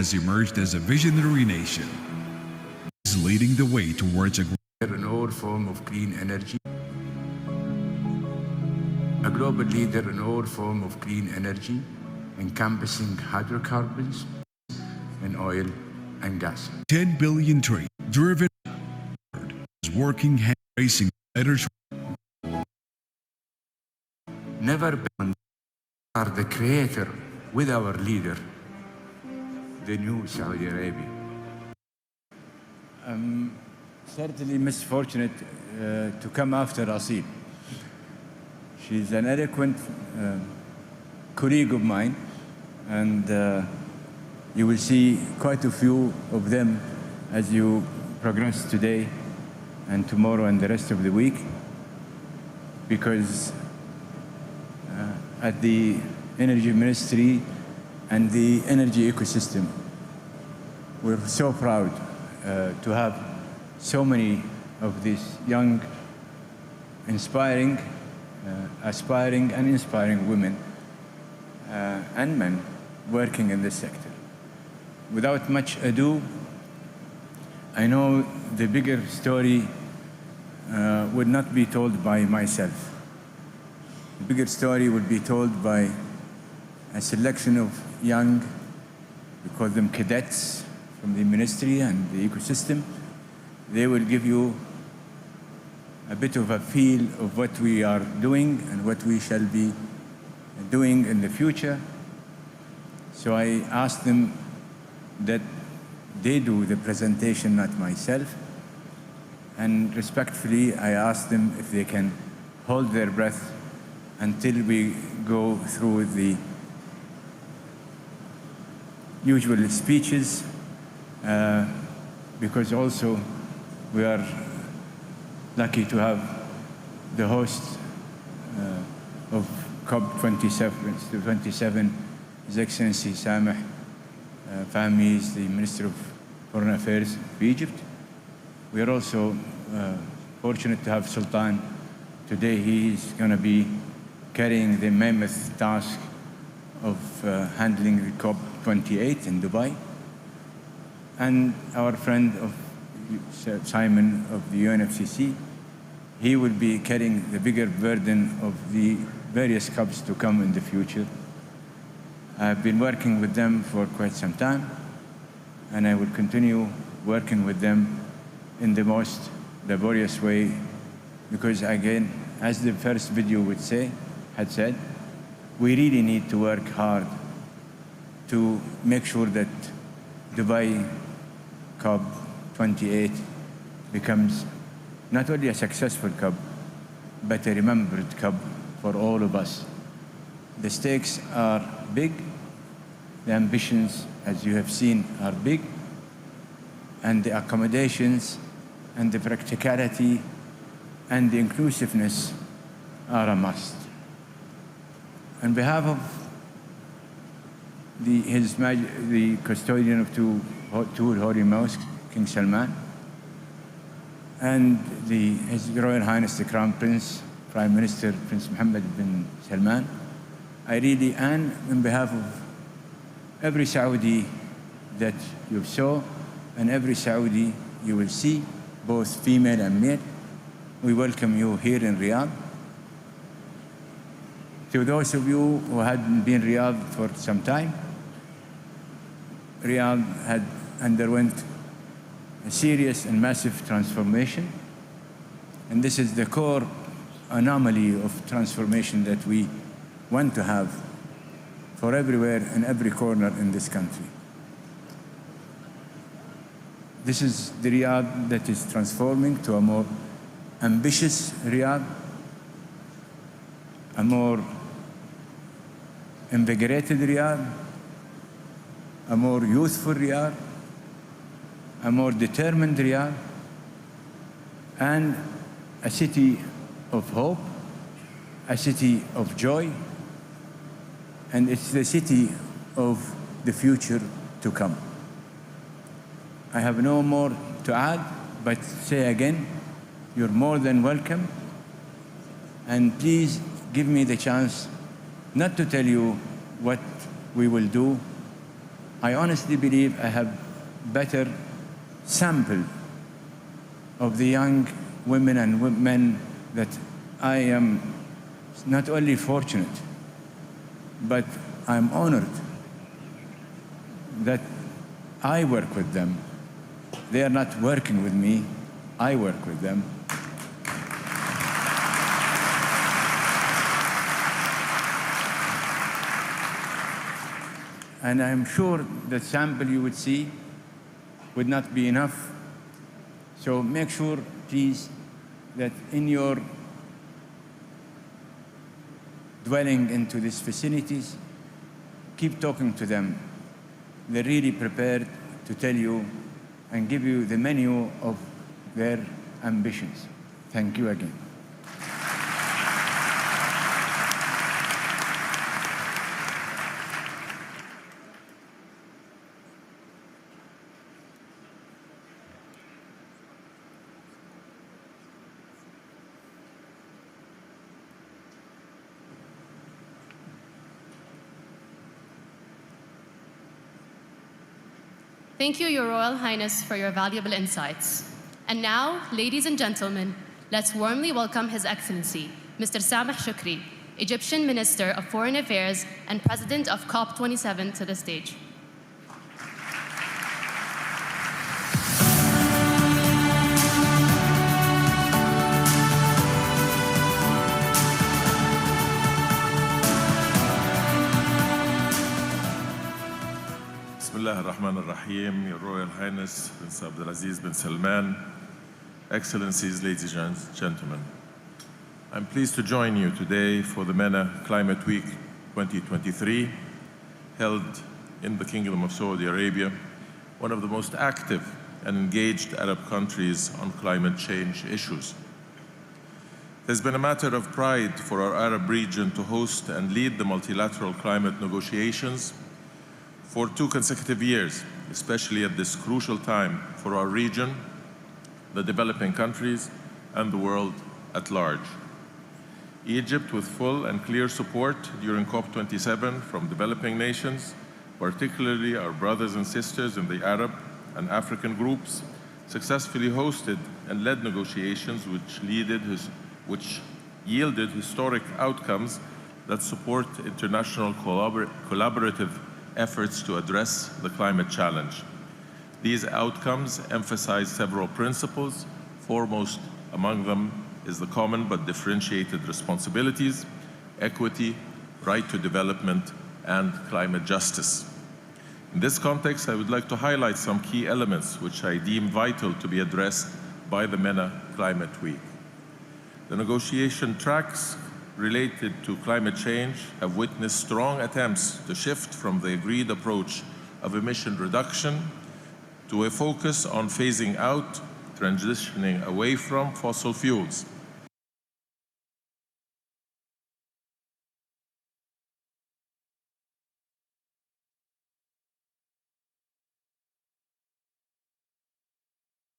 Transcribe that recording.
has emerged as a visionary nation, is leading the way towards a in all form of clean energy, a global leader in all form of clean energy, encompassing hydrocarbons and oil and gas. 10 billion trade driven is working hand racing letters. Never been are the creator with our leader, the new Saudi Arabia. I'm certainly misfortunate to come after Asil. She's an eloquent colleague of mine, and you will see quite a few of them as you progress today and tomorrow and the rest of the week, because at the Energy Ministry and the energy ecosystem, we're so proud to have so many of these young, inspiring, aspiring and inspiring women and men working in this sector. Without much ado, I know the bigger story would not be told by myself. The bigger story would be told by a selection of young, we call them cadets, from the ministry and the ecosystem. They will give you a bit of a feel of what we are doing and what we shall be doing in the future. So I asked them that they do the presentation, not myself. And respectfully, I asked them if they can hold their breath until we go through the usual speeches, because also we are lucky to have the host of COP27, His Excellency Sameh Fahmy, is the Minister of Foreign Affairs of Egypt. We are also fortunate to have Sultan today. He is going to be carrying the mammoth task of handling the COP28 in Dubai. And our friend of Simon of the UNFCCC, he will be carrying the bigger burden of the various COPs to come in the future. I've been working with them for quite some time, and I will continue working with them in the most laborious way, because again, as the first video had said, we really need to work hard to make sure that Dubai COP28 becomes not only a successful COP, but a remembered COP for all of us. The stakes are big, the ambitions, as you have seen, are big, and the accommodations and the practicality and the inclusiveness are a must. On behalf of the custodian of two holy mosques, King Salman, and His Royal Highness the Crown Prince, Prime Minister Prince Mohammed bin Salman, I really, and on behalf of every Saudi that you saw and every Saudi you will see, both female and male, we welcome you here in Riyadh. To those of you who hadn't been in Riyadh for some time, Riyadh had underwent a serious and massive transformation, and this is the core anomaly of transformation that we want to have for everywhere and every corner in this country. This is the Riyadh that is transforming to a more ambitious Riyadh, a more invigorated Riyadh, a more youthful Riyadh, a more determined Riyadh, and a city of hope, a city of joy, and it's the city of the future to come. I have no more to add, but say again, you're more than welcome, and please give me the chance not to tell you what we will do I honestly believe I have better sample of the young women and men that I am not only fortunate, but I'm honored that I work with them. They are not working with me, I work with them. And I'm sure the sample you would see would not be enough. So make sure, please, that in your dwelling into these facilities, keep talking to them. They're really prepared to tell you and give you the menu of their ambitions. Thank you again. Thank you, Your Royal Highness, for your valuable insights. And now, ladies and gentlemen, let's warmly welcome His Excellency, Mr. Sameh Shoukry, Egyptian Minister of Foreign Affairs and President of COP27, to the stage. Bismillah ar-Rahman ar-Rahim, Your Royal Highness Prince Abdulaziz bin Salman, Excellencies, ladies and gentlemen. I'm pleased to join you today for the MENA Climate Week 2023, held in the Kingdom of Saudi Arabia, one of the most active and engaged Arab countries on climate change issues. It has been a matter of pride for our Arab region to host and lead the multilateral climate negotiations for 2 consecutive years, especially at this crucial time for our region, the developing countries, and the world at large. Egypt, with full and clear support during COP27 from developing nations, particularly our brothers and sisters in the Arab and African groups, successfully hosted and led negotiations which yielded historic outcomes that support international collaborative efforts to address the climate challenge. These outcomes emphasize several principles. Foremost among them is the common but differentiated responsibilities, equity, right to development, and climate justice. In this context, I would like to highlight some key elements which I deem vital to be addressed by the MENA Climate Week. The negotiation tracks related to climate change have witnessed strong attempts to shift from the agreed approach of emission reduction to a focus on phasing out, transitioning away from fossil fuels.